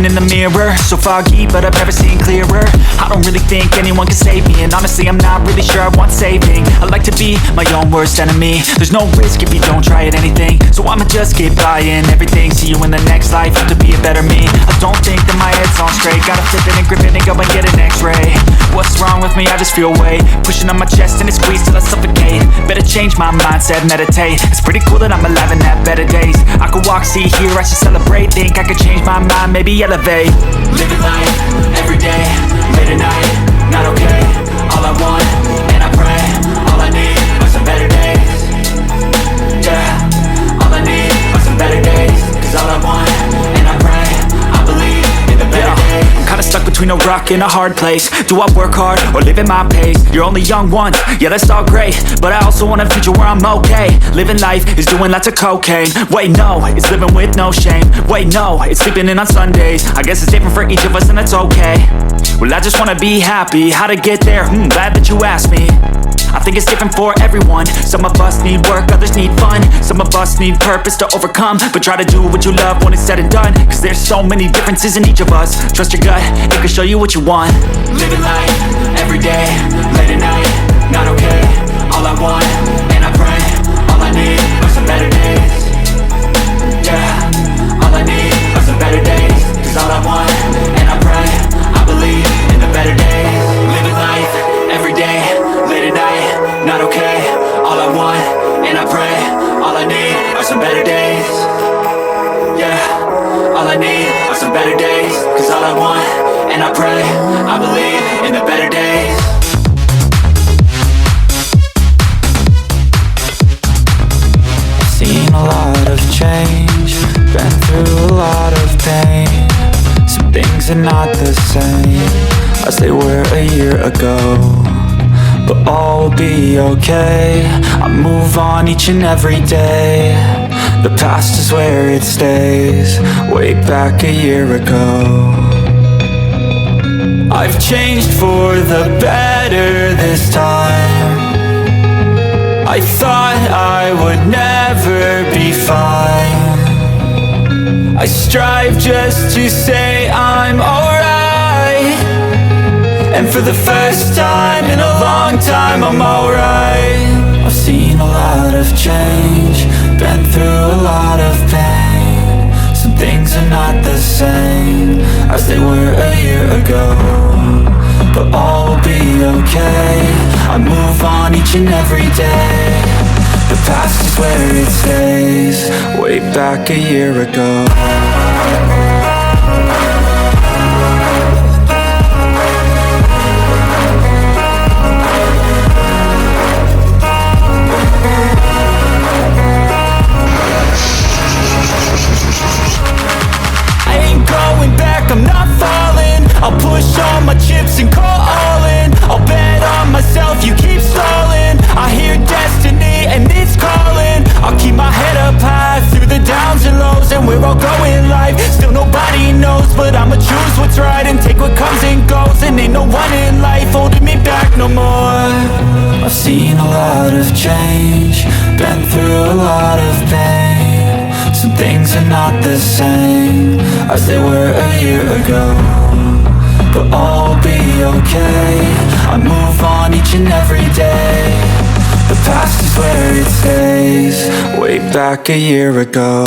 Looking in the mirror, so foggy, but I've never seen clearer. I don't really think anyone can save me, and honestly I'm not really sure I want saving. I like to be my own worst enemy. There's no risk if you don't try at anything, so I'ma just keep buying everything. See you in the next life, have to be a better me. I don't think that my head's on straight, gotta flip it and grip it and go and get an x-ray. What's wrong with me? I just feel weight pushing on my chest and it squeezes till I suffocate. Better change my mindset, meditate. It's pretty cool that I'm alive and have better days. I could walk, see, hear, I should celebrate. Think I could change my mind, maybe elevate. Living life, everyday, late at night, not okay. All I want, and I pray, all I need are some better days. Yeah, all I need are some better days. Cause all I want, and I pray, I believe in the better days. I'm kinda stuck between a rock and a hard place. Do I work hard or live at my pace? You're only young once, yeah that's all great, but I also want a future where I'm okay. Living life is doing lots of cocaine. Wait no, it's living with no shame. Wait no, it's sleeping in on Sundays. I guess it's different for each of us and that's okay. Well I just wanna be happy, how to get there? Glad that you asked me. I think it's different for everyone. Some of us need work, others need fun. Some of us need purpose to overcome. But try to do what you love when it's said and done, cause there's so many differences in each of us. Trust your gut, it can show you what you want. Living life, everyday, late at night, not okay. All I want, and I pray, all I need are some better days. Yeah, all I need are some better days. Cause all I want, and I pray, I believe in the better days. Living life, everyday, late at night, not okay. All I want, and I pray, all I need are some better days. Yeah, all I need are some better days. Cause all I want, and I pray, I believe in the better days. I've seen a lot of change, been through a lot of pain. Some things are not the same as they were a year ago, but all will be okay. I move on each and every day. The past is where it stays, way back a year ago. I've changed for the better this time. I thought I would never be fine. I strive just to say I'm alright, and for the first time in a long time I'm alright. I've seen a lot of change, been through a lot of pain. Some things are not the same as they were a year ago, but all will be okay. I move on each and every day. The past is where it stays, way back a year ago. I'm not falling, I'll push all my chips and call all in. I'll bet on myself, you keep stalling. I hear destiny and it's calling. I'll keep my head up high through the downs and lows, and we're all going life. Still nobody knows, but I'ma choose what's right and take what comes and goes. And ain't no one in life holding me back no more. I've seen a lot of change, been through a lot of pain. Some things are not the same as they were a year ago, but all will be okay. I move on each and every day. The past is where it stays, way back a year ago.